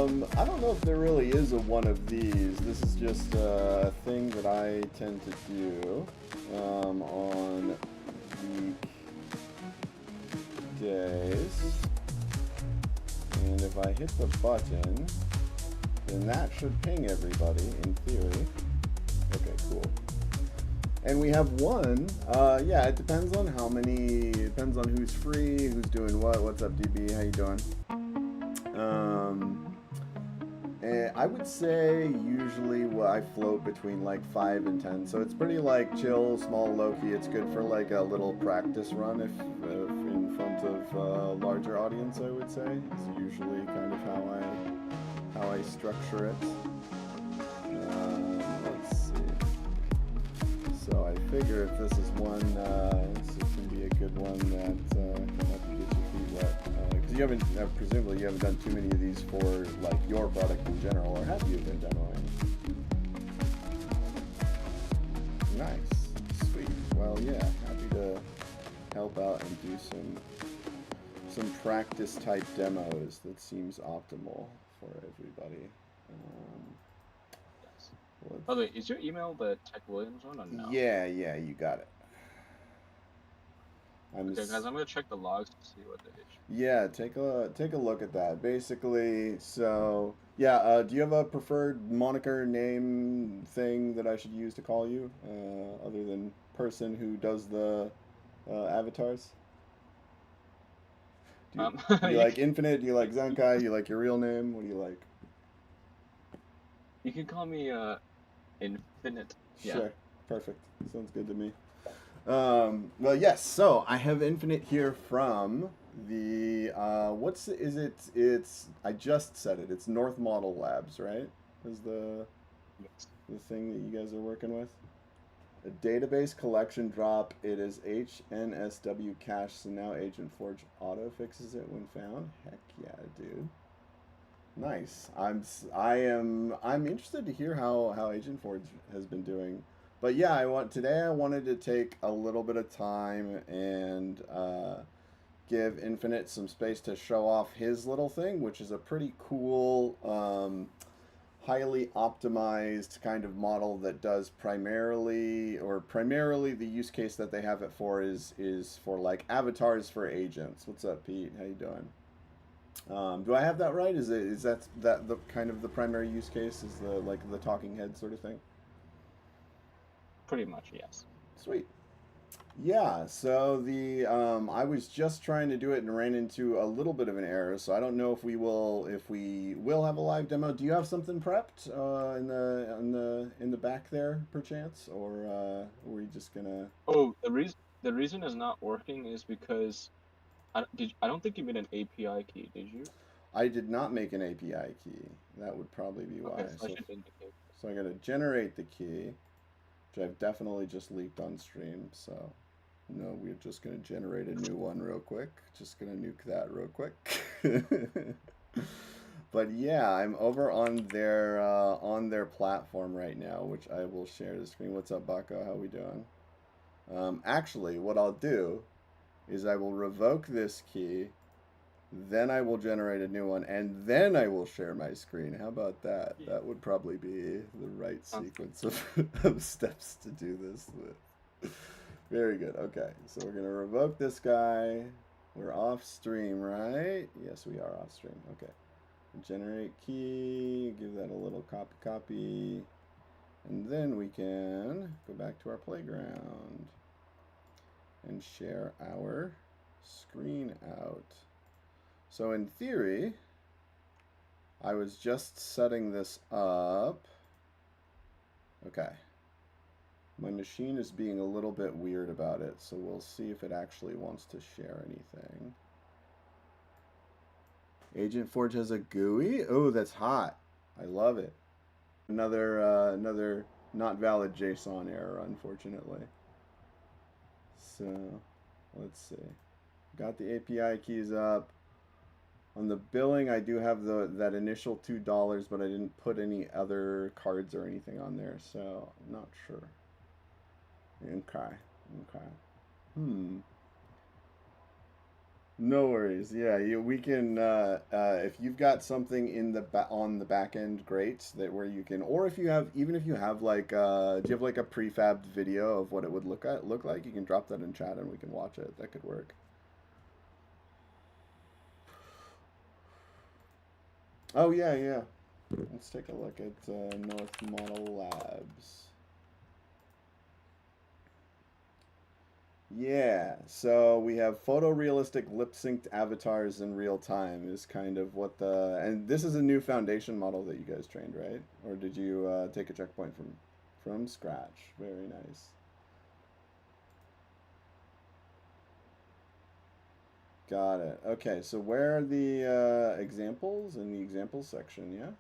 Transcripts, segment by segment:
I don't know if there really is a one of these. This is just a thing that I tend to do on weekdays. And if I hit the button, then that should ping everybody in theory. Okay, cool. And we have one. Yeah, it depends on how many. It depends on who's free, who's doing what. What's up, DB? How you doing? And I would say usually I float between like 5 and 10. So it's pretty like chill, small, low key. It's good for like a little practice run if in front of a larger audience. I would say it's usually kind of how I structure it. Let's see. So I figure if this is one, this can be a good one that can help you get your feet wet. Because you haven't, presumably you haven't done too many of these for like your product in general, or have you been demoing? Nice, sweet. Well, yeah, happy to help out and do some practice type demos. That seems optimal for everybody. Yes. By the way, is your email the Tech Williams one or no? Yeah, you got it. Okay, guys, I'm gonna check the logs to see what the issue. Yeah, take a look at that. Basically, so yeah, do you have a preferred moniker name thing that I should use to call you, other than person who does the avatars? Do you like Infinite? Do you like Zenkai? Do you like your real name? What do you like? You can call me Infinite. Yeah. Sure, perfect. Sounds good to me. Well, yes. So I have Infinite here from the is it? It's I just said it. It's North Model Labs, right? Is Yes. the thing that you guys are working with? A database collection drop. It is HNSW cache. So now Agent Forge auto fixes it when found. Heck yeah, dude. Nice. I'm interested to hear how Agent Forge has been doing. But yeah, today I wanted to take a little bit of time and give Infinite some space to show off his little thing, which is a pretty cool, highly optimized kind of model that does primarily the use case that they have it for is for like avatars for agents. What's up, Pete? How you doing? Do I have that right? Is that the kind of the primary use case? Is the like the talking head sort of thing? Pretty much, yes. Sweet. Yeah, so the I was just trying to do it and ran into a little bit of an error, so I don't know if we will have a live demo. Do you have something prepped in the back there, perchance, or were you just gonna? Oh, the reason it's not working is because I don't think you made an API key, did you? I did not make an API key. That would probably be Okay, why. so I should indicate. So I gotta generate the key, which I've definitely just leaked on stream. So no, we're just gonna generate a new one real quick. Just gonna nuke that real quick. But yeah, I'm over on their platform right now, which I will share the screen. What's up, Baco? How we doing? Actually, what I'll do is I will revoke this key, then I will generate a new one, and then I will share my screen. How about that? Yeah. That would probably be the right Sounds good. sequence of steps to do this with. Very good. Okay, so we're going to revoke this guy. We're off stream, right? Yes, we are off stream. Okay. Generate key, give that a little copy. And then we can go back to our playground and share our screen out. So in theory, I was just setting this up. Okay. My machine is being a little bit weird about it, so we'll see if it actually wants to share anything. Agent Forge has a GUI? Oh, that's hot. I love it. Another not valid JSON error, unfortunately. So, let's see. Got the API keys up. On the billing, I do have that initial $2, but I didn't put any other cards or anything on there, so I'm not sure. Okay. No worries. Yeah, we can. If you've got something in the on the back end, great. That where you can, or if you have, even if you have like, do you have like a prefabbed video of what it would look like? You can drop that in chat and we can watch it. That could work. Oh yeah, yeah. Let's take a look at North Model Labs. Yeah, so we have photorealistic lip synced avatars in real time is kind of what and this is a new foundation model that you guys trained, right? Or did you take a checkpoint from scratch? Very nice. Got it. Okay, so where are the examples in the examples section, yeah?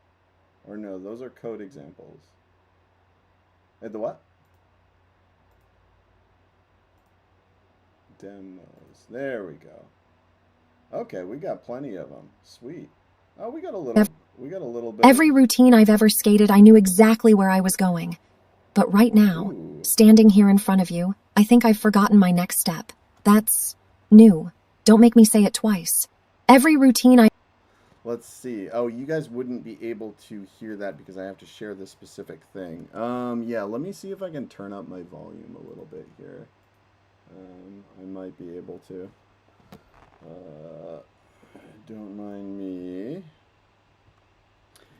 Or no, those are code examples. At the what? Demos. There we go. Okay, we got plenty of them. Sweet. Oh, we got a little bit of Every routine I've ever skated, I knew exactly where I was going. But right now, ooh. standing here in front of you, I think I've forgotten my next step. That's new. Don't make me say it twice. Every routine I Let's see. Oh, you guys wouldn't be able to hear that because I have to share this specific thing. Yeah, let me see if I can turn up my volume a little bit here. I might be able to. Don't mind me.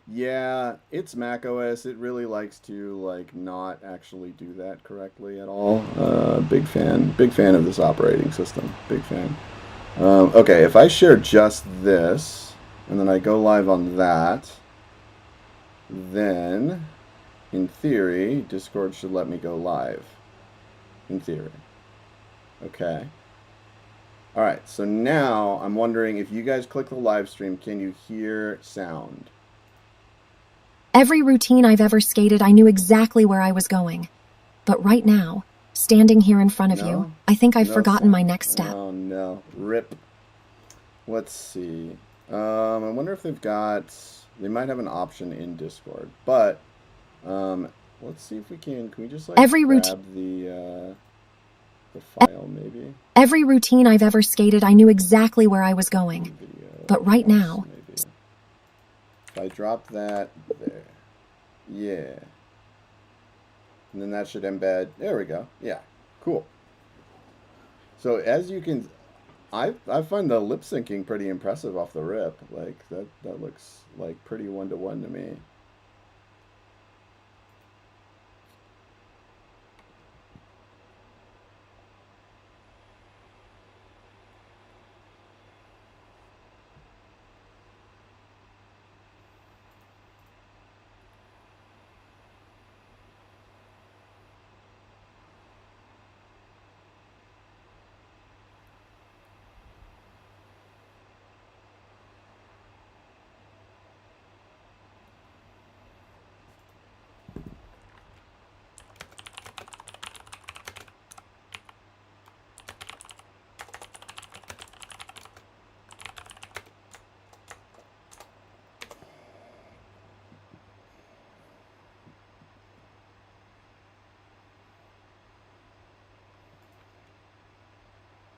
Yeah, it's Mac OS. It really likes to like not actually do that correctly at all. Big fan of this operating system. Big fan. Okay, if I share just this, and then I go live on that, then, in theory, Discord should let me go live. In theory. Okay. Alright, so now I'm wondering if you guys click the live stream, can you hear sound? Every routine I've ever skated, I knew exactly where I was going. But right now, standing here in front of you, No? I think I've No forgotten my sound. next step. Oh no. Rip. Let's see. I wonder if they've got. They might have an option in Discord, but let's see if we can. Can we just like Every routine grab the file maybe? Every routine I've ever skated, I knew exactly where I was going. Video. But right Yes, now, maybe. If I drop that there, yeah, and then that should embed. There we go. Yeah, cool. So as you can, I find the lip syncing pretty impressive off the rip. Like that looks like pretty one to one to me.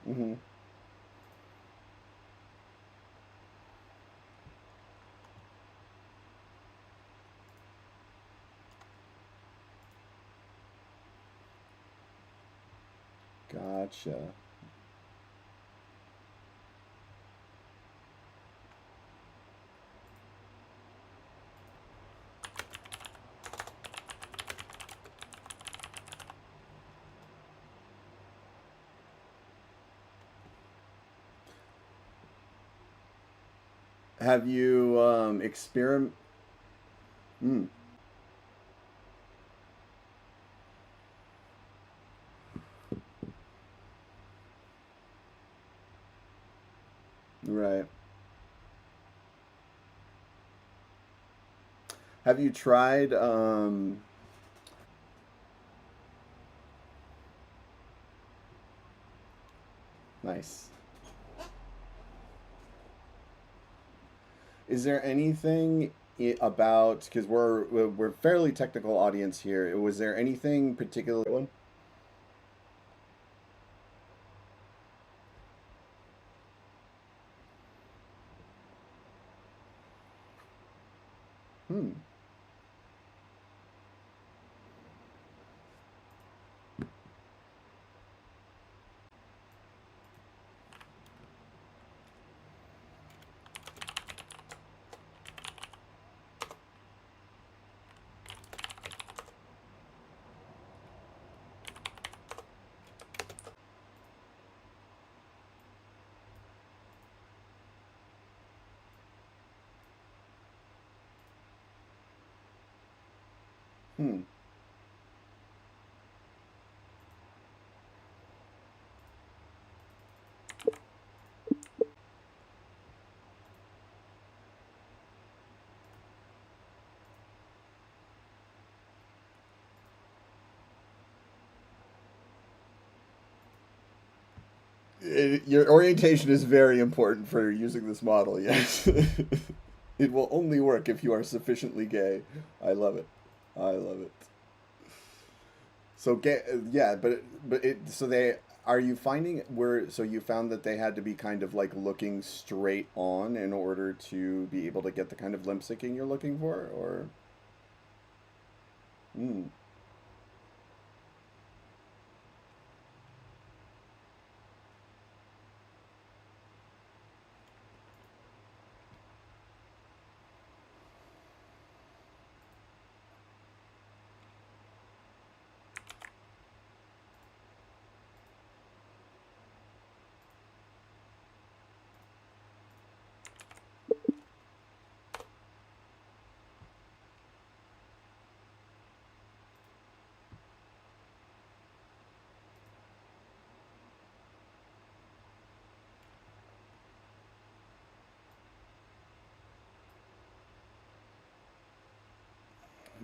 Mm-hmm. Gotcha. Have you experiment? Mm, right. Have you tried nice. Is there anything about because we're fairly technical audience here. Was there anything particular one? Hmm. Hmm. Your orientation is very important for using this model, yes. It will only work if you are sufficiently gay. I love it. I love it. So gay, yeah, so they are you finding where so you found that they had to be kind of like looking straight on in order to be able to get the kind of limp syncing you're looking for, or mm,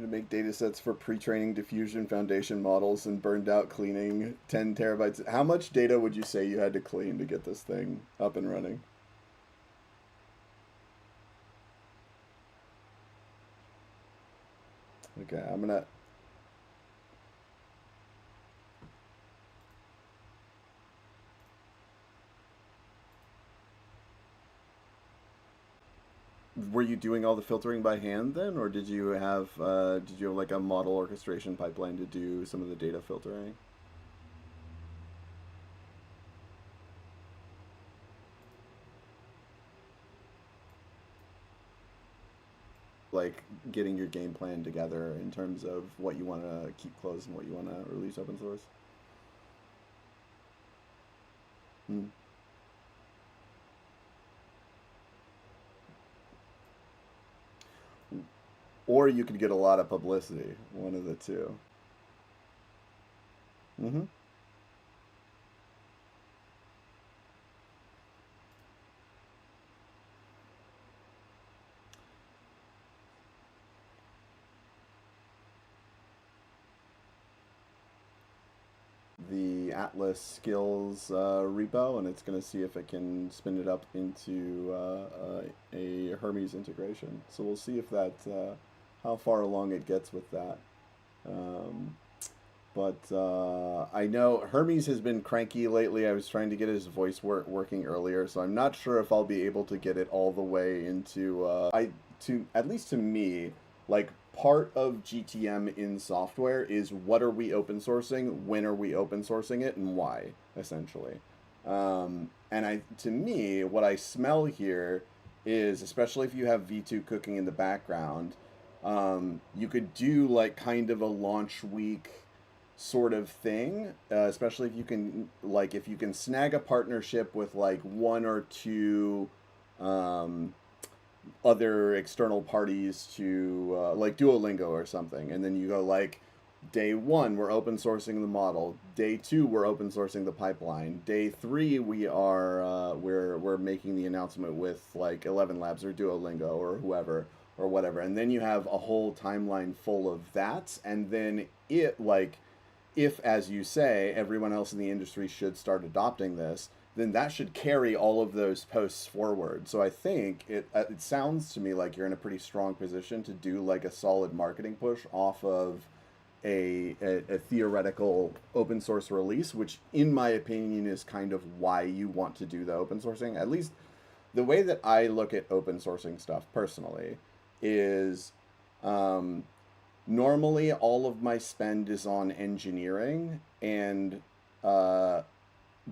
to make data sets for pre-training diffusion foundation models and burned out cleaning 10 terabytes. How much data would you say you had to clean to get this thing up and running? Okay, I'm gonna. Were you doing all the filtering by hand then, or did you have like a model orchestration pipeline to do some of the data filtering? Like getting your game plan together in terms of what you want to keep closed and what you want to release open source? Hmm. Or you could get a lot of publicity, one of the two. Mm-hmm. The Atlas skills repo, and it's going to see if it can spin it up into a Hermes integration. So we'll see if that how far along it gets with that. Um, but I know Hermes has been cranky lately. I was trying to get his voice working earlier, so I'm not sure if I'll be able to get it all the way into I to at least to me, like part of GTM in software is what are we open sourcing, when are we open sourcing it, and why, essentially. And I to me, what I smell here is, especially if you have V2 cooking in the background, you could do like kind of a launch week sort of thing, especially if you can if you can snag a partnership with like one or two um, other external parties to like Duolingo or something, and then you go like day one we're open sourcing the model, day two we're open sourcing the pipeline, day three we're making the announcement with like 11 Labs or Duolingo or whoever or whatever, and then you have a whole timeline full of that, and then it like if, as you say, everyone else in the industry should start adopting this, then that should carry all of those posts forward. So I think it sounds to me like you're in a pretty strong position to do like a solid marketing push off of a theoretical open source release, which in my opinion is kind of why you want to do the open sourcing. At least the way that I look at open sourcing stuff personally is Normally, all of my spend is on engineering, and uh,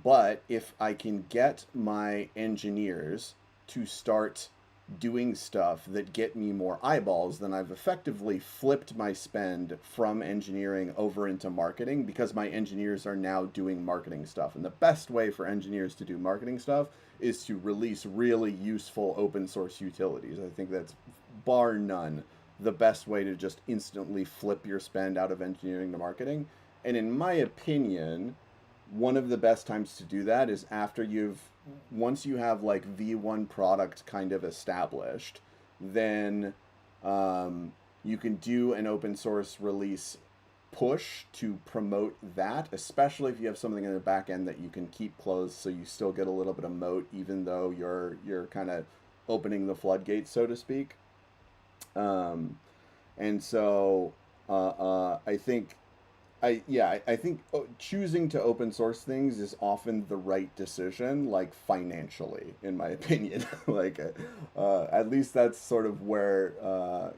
but if I can get my engineers to start doing stuff that get me more eyeballs, then I've effectively flipped my spend from engineering over into marketing because my engineers are now doing marketing stuff. And the best way for engineers to do marketing stuff is to release really useful open source utilities. I think that's bar none the best way to just instantly flip your spend out of engineering to marketing. And in my opinion, one of the best times to do that is after once you have like V1 product kind of established, then you can do an open source release push to promote that, especially if you have something in the back end that you can keep closed so you still get a little bit of moat even though you're kind of opening the floodgates, so to speak. And so I think I think choosing to open source things is often the right decision, like financially, in my opinion. Like, at least that's sort of where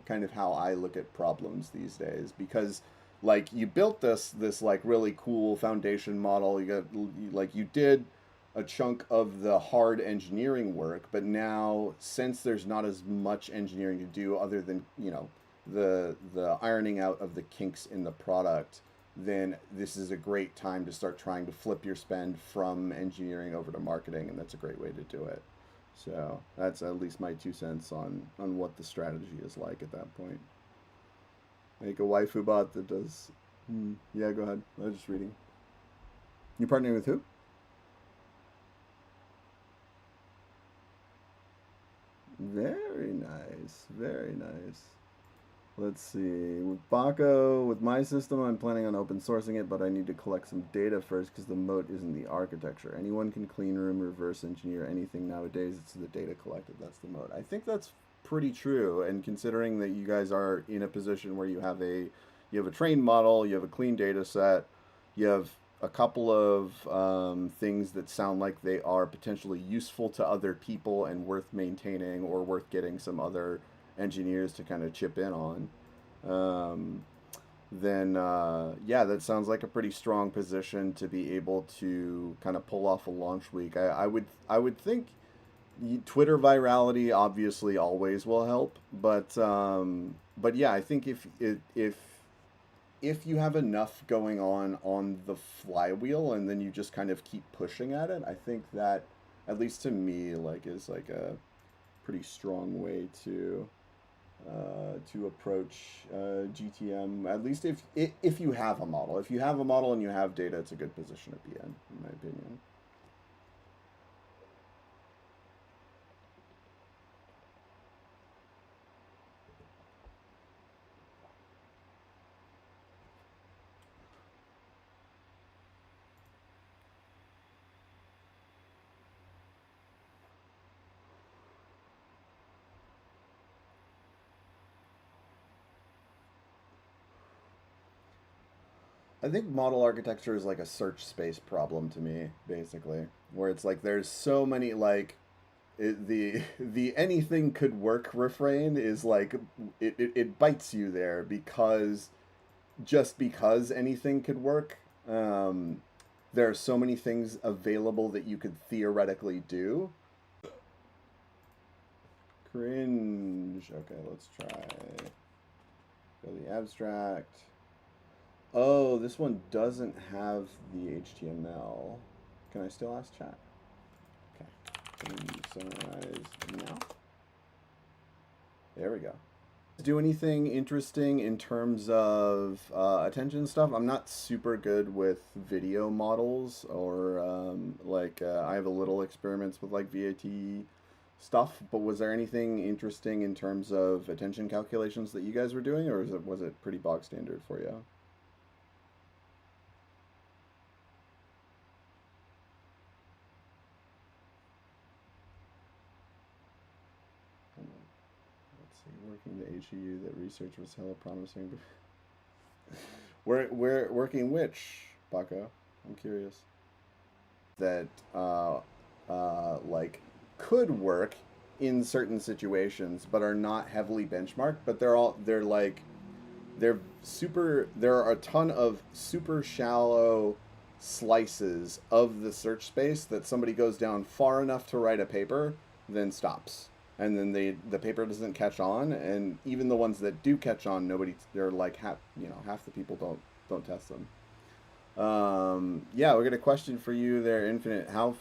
kind of how I look at problems these days. Because, like, you built this like really cool foundation model. Like you did a chunk of the hard engineering work, but now since there's not as much engineering to do other than the ironing out of the kinks in the product, then this is a great time to start trying to flip your spend from engineering over to marketing, and that's a great way to do it. So that's at least my 2 cents on what the strategy is like at that point. Make a waifu bot that does. Yeah, go ahead. I was just reading. You partnering with who? Very nice. Very nice. Let's see. With Baco, with my system, I'm planning on open sourcing it, but I need to collect some data first because the moat isn't the architecture. Anyone can clean room, reverse engineer anything nowadays. It's the data collected. That's the moat. I think that's pretty true. And considering that you guys are in a position where you have a trained model, you have a clean data set, you have a couple of things that sound like they are potentially useful to other people and worth maintaining or worth getting some other engineers to kind of chip in on, um, then yeah, that sounds like a pretty strong position to be able to kind of pull off a launch week. I would think Twitter virality obviously always will help, but yeah, I think if you have enough going on the flywheel and then you just kind of keep pushing at it, I think that at least to me like is like a pretty strong way to approach GTM. At least if you have a model, if you have a model and you have data, it's a good position to be in my opinion. I think model architecture is like a search space problem to me, basically, where it's like there's so many like the anything could work refrain is like it bites you there because just because anything could work, there are so many things available that you could theoretically do. Cringe. Okay, let's try. Go the abstract. Oh, this one doesn't have the HTML. Can I still ask chat? Okay. Can you summarize now? There we go. Do anything interesting in terms of attention stuff? I'm not super good with video models or I have a little experiments with like VAT stuff, but was there anything interesting in terms of attention calculations that you guys were doing, or was it pretty bog standard for you? Let's see, working the HEU, that research was hella promising. Where working which, Baco? I'm curious. That like could work in certain situations, but are not heavily benchmarked. But there are a ton of super shallow slices of the search space that somebody goes down far enough to write a paper, then stops. And then the paper doesn't catch on, and even the ones that do catch on, they're like half the people don't test them. Yeah, we got a question for you there, Infinite. How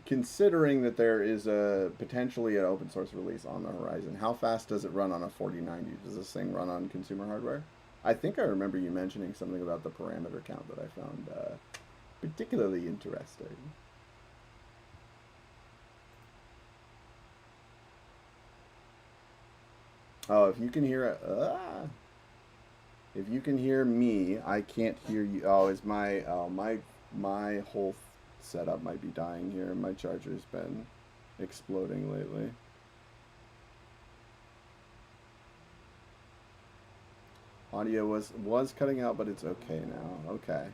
considering that there is a potentially an open source release on the horizon, how fast does it run on a 4090? Does this thing run on consumer hardware? I think I remember you mentioning something about the parameter count that I found particularly interesting. Oh, if you can hear it, if you can hear me, I can't hear you. Oh, is my whole setup might be dying here. My charger's been exploding lately. Audio was cutting out, but it's okay now. Okay.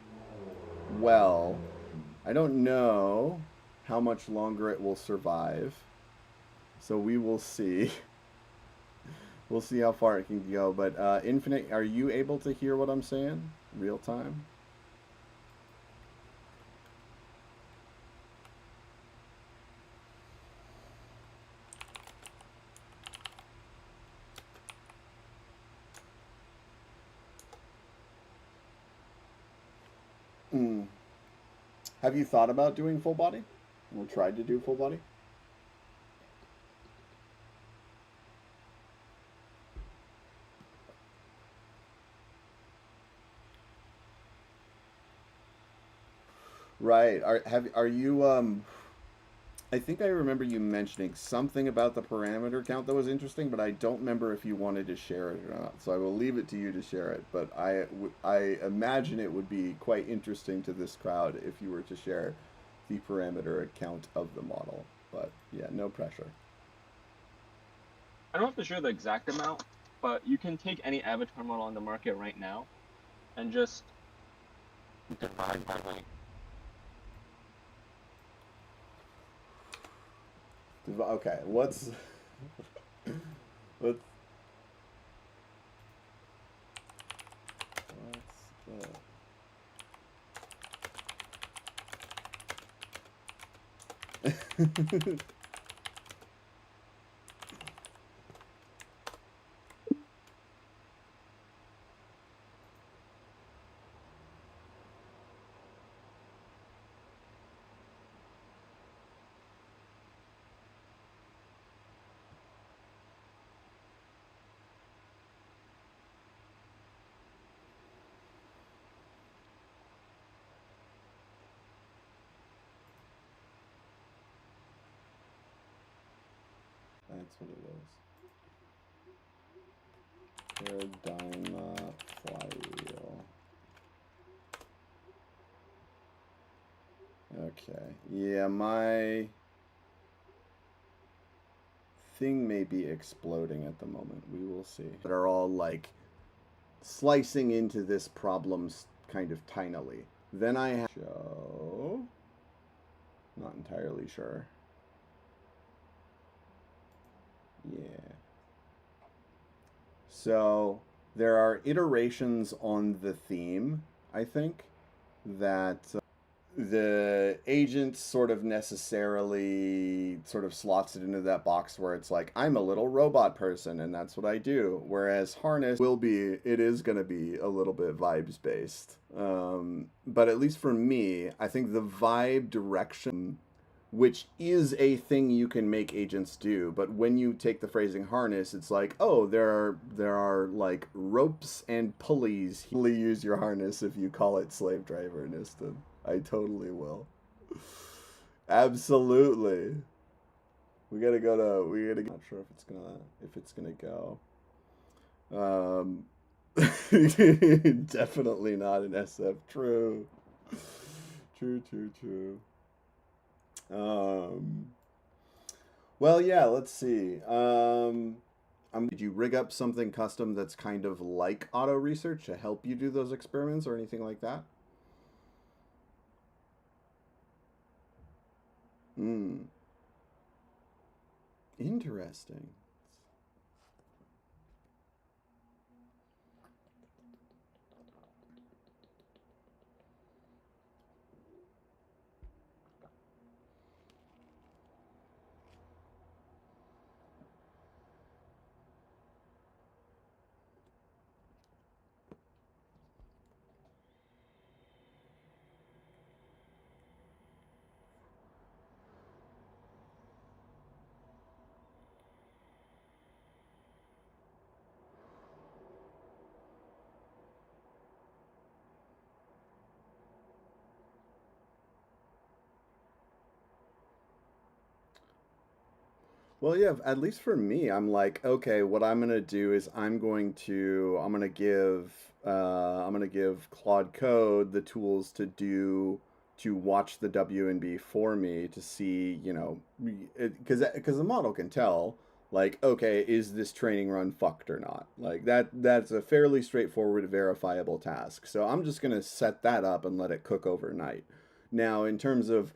Well, I don't know how much longer it will survive. So we will see. We'll see how far it can go. But Infinite, are you able to hear what I'm saying? Real time? Have you thought about doing full body? Or tried to do full body? Right. Are you I think I remember you mentioning something about the parameter count that was interesting, but I don't remember if you wanted to share it or not. So I will leave it to you to share it. But I imagine it would be quite interesting to this crowd if you were to share the parameter count of the model. But yeah, no pressure. I don't have to share the exact amount, but you can take any avatar model on the market right now and just divide by like. Okay, let's let's That's what it is. Paradigm flywheel. Okay. Yeah, my thing may be exploding at the moment. We will see. That are all like slicing into this problem kind of tinily. Then I have show. Not entirely sure. Yeah. So there are iterations on the theme, I think, that the agent sort of necessarily sort of slots it into that box where it's like, I'm a little robot person and that's what I do. Whereas harness it is going to be a little bit vibes based. But at least for me, I think the vibe direction, which is a thing you can make agents do, but when you take the phrasing harness, it's like, oh, there are like ropes and pulleys. You use your harness if you call it slave driver, Niston. I totally will. Absolutely. We gotta not sure if it's gonna go. Definitely not an SF. True. True. Well, yeah, let's see. Did you rig up something custom that's kind of like auto research to help you do those experiments or anything like that? Interesting. Well, yeah, at least for me, I'm like, okay, what I'm gonna do is I'm gonna give Claude Code the tools to watch the WNB for me to see, because the model can tell, like, okay, is this training run fucked or not? Like that's a fairly straightforward verifiable task. So I'm just gonna set that up and let it cook overnight. Now, in terms of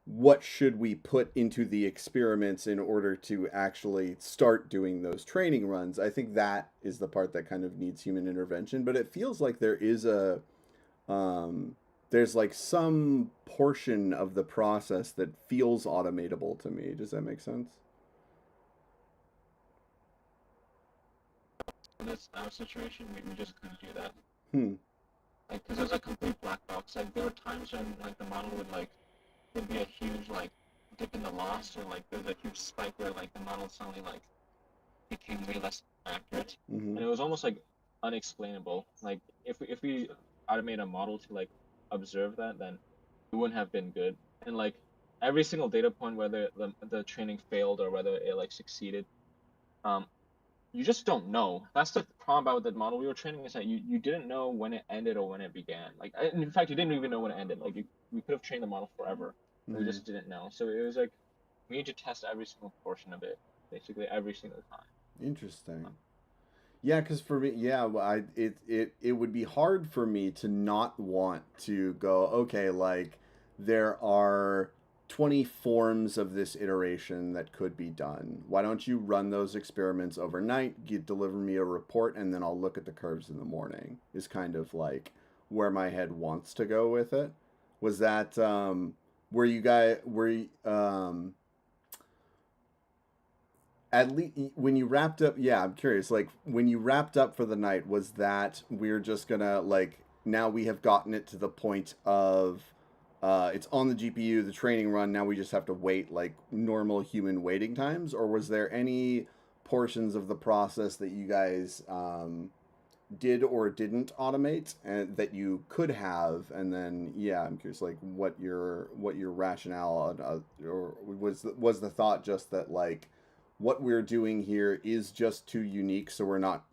what should we put into the experiments in order to actually start doing those training runs, I think that is the part that kind of needs human intervention. But it feels like there is um, there's like some portion of the process that feels automatable to me. Does that make sense? In this our situation, we just couldn't do that. Hmm. Like, because it was a complete black box. Like, there were times when like the model would like there'd be a huge like dip in the loss, or like there's a huge spike where like the model suddenly like became way less accurate, Mm-hmm. and it was almost like unexplainable. Like, if we automate a model to like observe that, then it wouldn't have been good. And like every single data point, whether the training failed or whether it like succeeded, um, you just don't know. That's the problem about the model we were training, is that you didn't know when it ended or when it began. Like, in fact, you didn't even know when it ended. Like, we could have trained the model forever, but we Mm-hmm. just didn't know. So it was like we need to test every single portion of it, basically every single time. Interesting. Yeah, because for me, yeah, it would be hard for me to not want to go, okay, like there are 20 forms of this iteration that could be done. Why don't you run those experiments overnight, deliver me a report, and then I'll look at the curves in the morning, is kind of like where my head wants to go with it. Was that where you guys were at least when you wrapped up, yeah, I'm curious, like when you wrapped up for the night, was that we're just gonna like now we have gotten it to the point of it's on the GPU, the training run, now we just have to wait like normal human waiting times? Or was there any portions of the process that you guys did or didn't automate and that you could have? And then yeah, I'm curious like what your rationale or was the thought just that like what we're doing here is just too unique, so we're not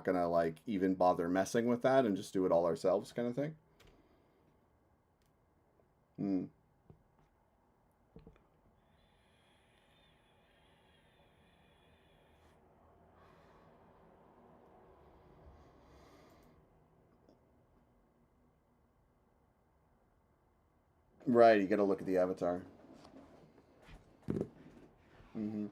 gonna like even bother messing with that and just do it all ourselves, kind of thing? Mm. Right, you got to look at the avatar. Mm-hmm.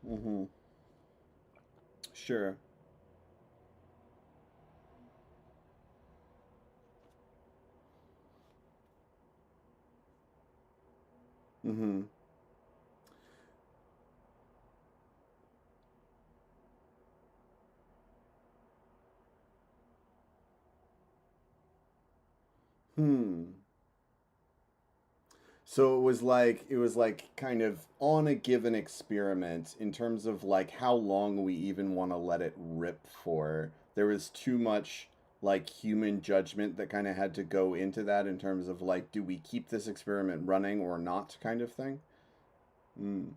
Mm-hmm. Sure. Mm-hmm. Hmm. So it was like kind of on a given experiment in terms of like how long we even want to let it rip for. There was too much like human judgment that kind of had to go into that in terms of like do we keep this experiment running or not, kind of thing. Mm.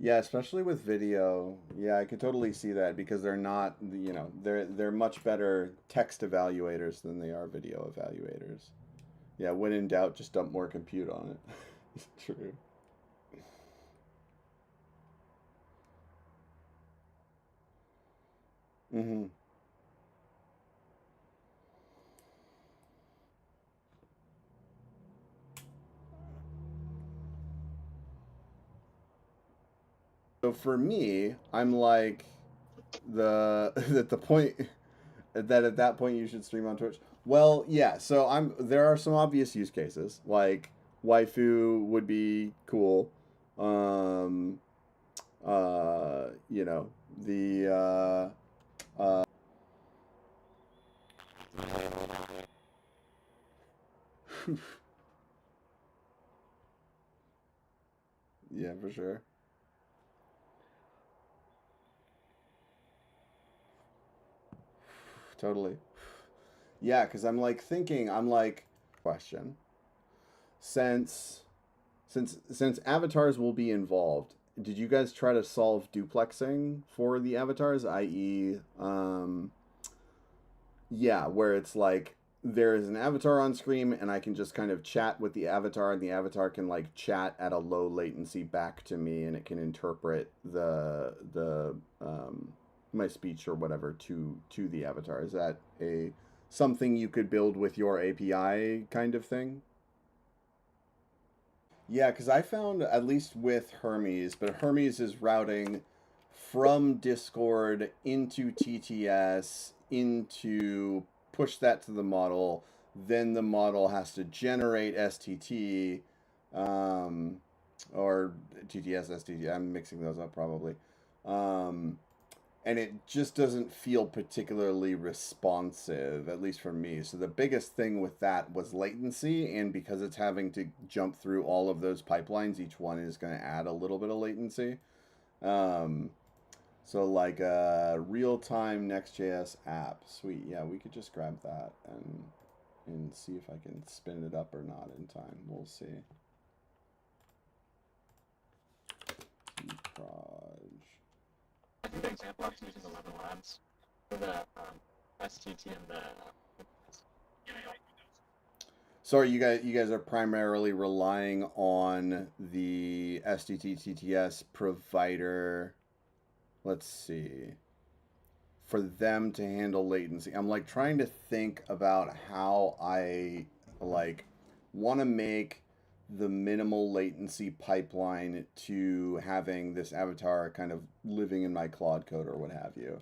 Yeah, especially with video. Yeah, I could totally see that because they're not, you know, they're much better text evaluators than they are video evaluators. Yeah, when in doubt, just dump more compute on it. It's true. Mm-hmm. So for me, I'm like the at the point that at that point you should stream on Twitch. Well, yeah. So there are some obvious use cases like waifu would be cool. Um, you know the yeah, for sure. Totally. Yeah, because I'm like thinking, I'm like, question. Since since avatars will be involved, did you guys try to solve duplexing for the avatars, i.e., yeah, where it's like there is an avatar on screen and I can just kind of chat with the avatar and the avatar can like chat at a low latency back to me and it can interpret the my speech or whatever to the avatar. Is that a something you could build with your API kind of thing? Yeah, because I found at least with Hermes, but Hermes is routing from Discord into TTS into push that to the model. Then the model has to generate STT um, or TTS, STT. I'm mixing those up probably. Um, and it just doesn't feel particularly responsive, at least for me. So the biggest thing with that was latency, and because it's having to jump through all of those pipelines, each one is going to add a little bit of latency. Um, so like a real-time Next.js app, sweet. Yeah, we could just grab that and see if I can spin it up or not in time. We'll see. Proj. I think the example I was using 11 labs for the STT and the. So you guys are primarily relying on the STT TTS provider. Let's see. For them to handle latency. I'm like trying to think about how I like want to make the minimal latency pipeline to having this avatar kind of living in my Claude code or what have you.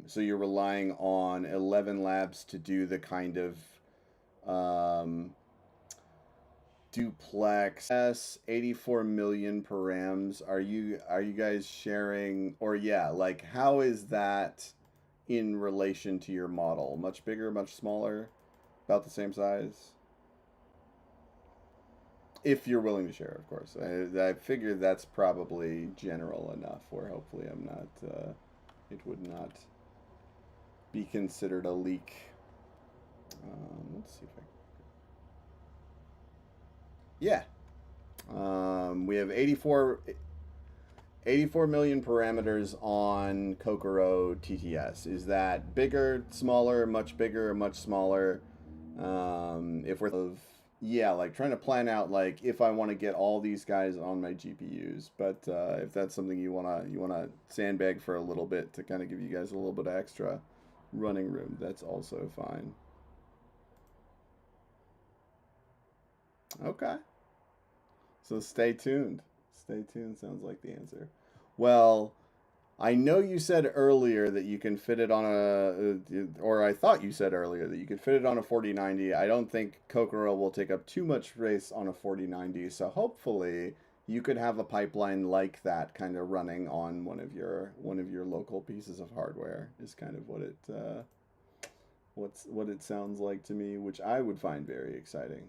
So you're relying on 11 labs to do the kind of duplex s 84 million params. Are you guys sharing, or yeah, like how is that in relation to your model? Much bigger, much smaller, about the same size? If you're willing to share, of course. I figured that's probably general enough where hopefully I'm not it would not be considered a leak. Let's see if I. Yeah. We have 84 million parameters on Kokoro TTS. Is that bigger, smaller, much bigger, much smaller? If we're of yeah, like trying to plan out like if I want to get all these guys on my GPUs, but if that's something you wanna sandbag for a little bit to kind of give you guys a little bit of extra running room, that's also fine. Okay. So stay tuned. Stay tuned sounds like the answer. Well, I know you said earlier that you can fit it on or I thought you said earlier that you could fit it on a 4090. I don't think Kokoro will take up too much space on a 4090, so hopefully you could have a pipeline like that kind of running on one of your local pieces of hardware. Is kind of what it sounds like to me, which I would find very exciting.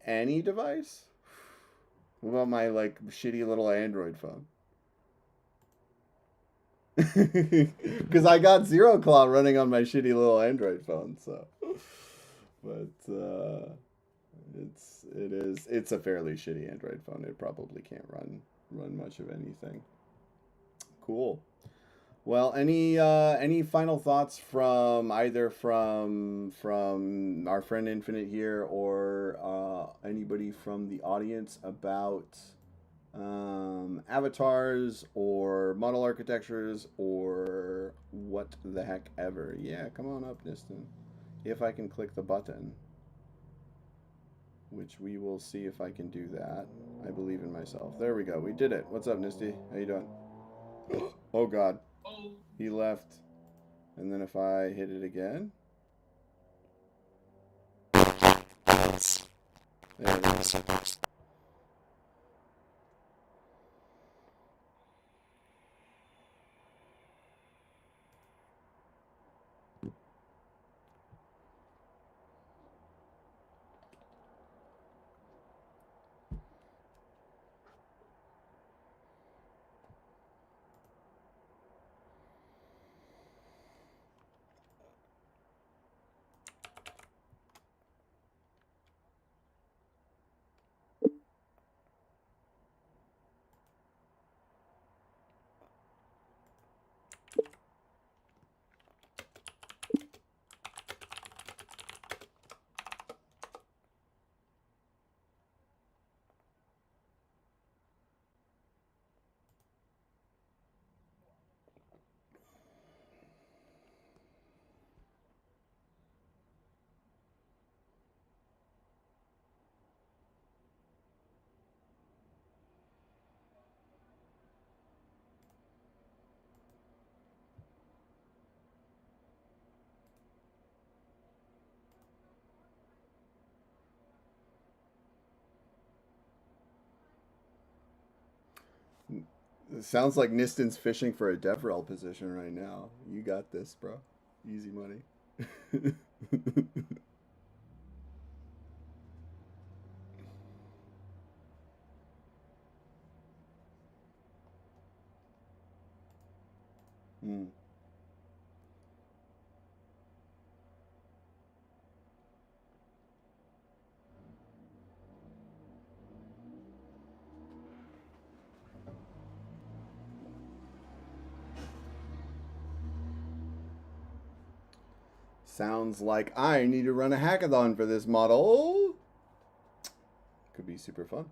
Any device? What about my like shitty little Android phone? Because I got Zero Claw running on my shitty little Android phone, so. But It is. It's a fairly shitty Android phone. It probably can't run much of anything. Cool. Well, any final thoughts from either from our friend Infinite here or anybody from the audience about avatars or model architectures or what the heck ever? Yeah, come on up, Niston. If I can click the button, which we will see if I can do that. I believe in myself. There we go. We did it. What's up, Nisty? How you doing? Oh God. He left. And then if I hit it again. There we go. It sounds like Niston's fishing for a DevRel position right now. You got this, bro. Easy money. Hmm. Sounds like I need to run a hackathon for this model. Could be super fun.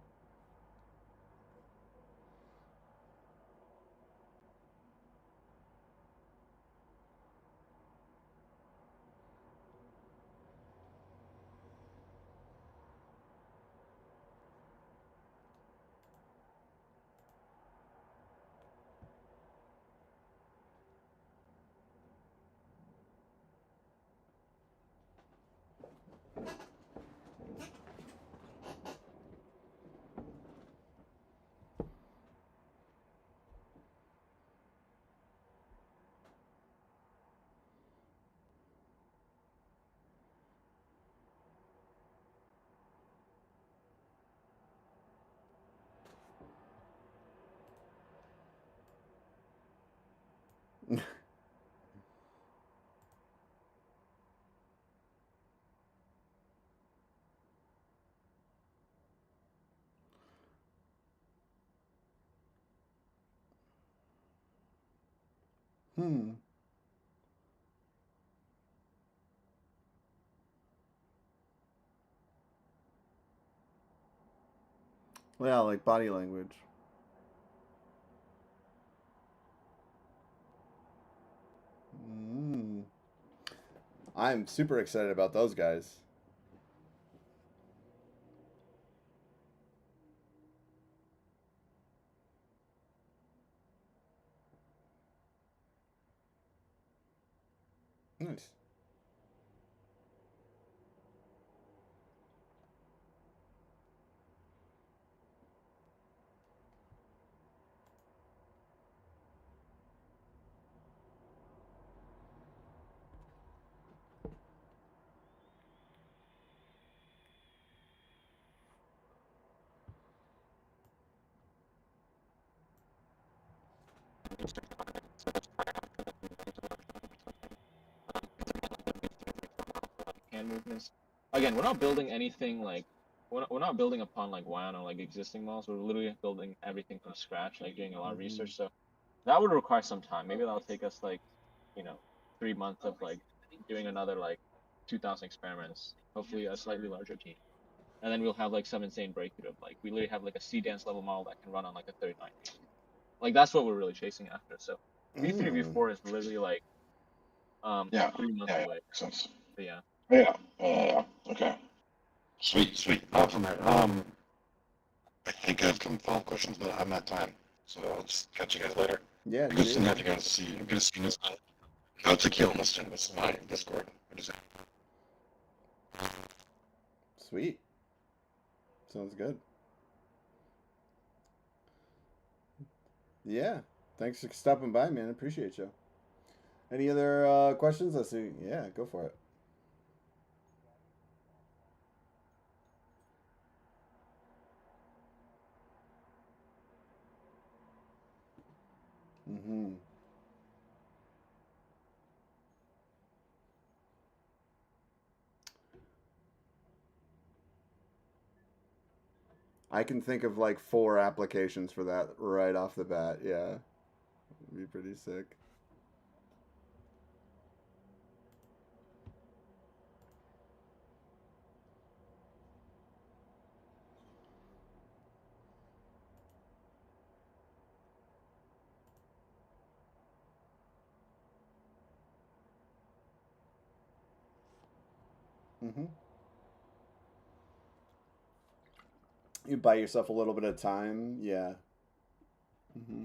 Hmm. Well, like body language. Mm. I'm super excited about those guys. Nice. Hand movements. Again, we're not building anything like we're not building upon like WAN or like existing models. We're literally building everything from scratch, like doing a lot of research. So that would require some time. Maybe that'll take us like, 3 months of like doing another like 2,000 experiments. Hopefully a slightly larger team. And then we'll have like some insane breakthrough of like we literally have like a C dance level model that can run on like a 39. Like that's what we're really chasing after. So V3, V4 is literally like Yeah. 3 months Yeah. away. Makes sense. But yeah. Yeah. Okay. Sweet. From there. I think I have some follow-up questions, but I'm at time, so I'll just catch you guys later. Yeah, Good to dude. have you guys see. I'm gonna see this. No, it's a kill listen. This is my Discord. What is it? Sweet. Sounds good. Yeah. Thanks for stopping by, man. Appreciate you. Any other questions? Let's see. Yeah, go for it. Mm-hmm. I can think of like 4 applications for that right off the bat. Yeah. It'd be pretty sick. Mm-hmm. You buy yourself a little bit of time. Yeah. Mm-hmm.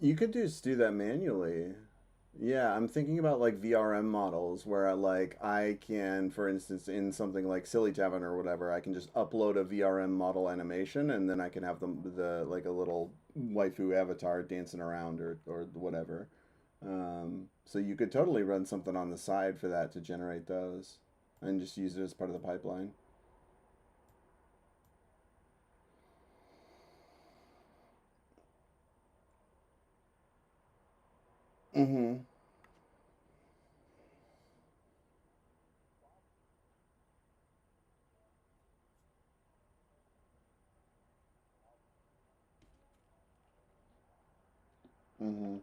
You could just do that manually. Yeah, I'm thinking about like VRM models where I can, for instance, in something like Silly Tavern or whatever, I can just upload a VRM model animation and then I can have the like a little waifu avatar dancing around or whatever. So you could totally run something on the side for that to generate those and just use it as part of the pipeline. Mm-hmm. Mm-hmm.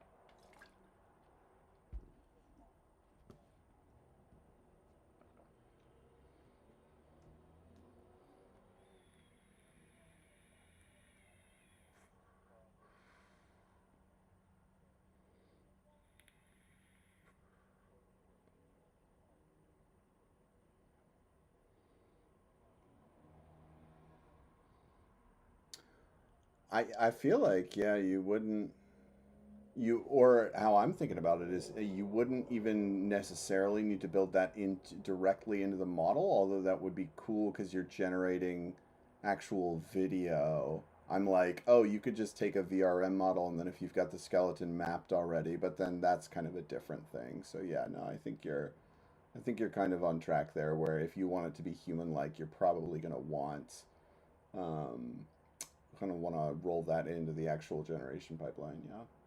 I feel like yeah, you wouldn't you or how I'm thinking about it is you wouldn't even necessarily need to build that into directly into the model, although that would be cool because you're generating actual video. I'm like, oh, you could just take a VRM model and then if you've got the skeleton mapped already, but then that's kind of a different thing. So yeah, no, I think you're kind of on track there where if you want it to be human like, you're probably gonna um kind of want to roll that into the actual generation pipeline, yeah.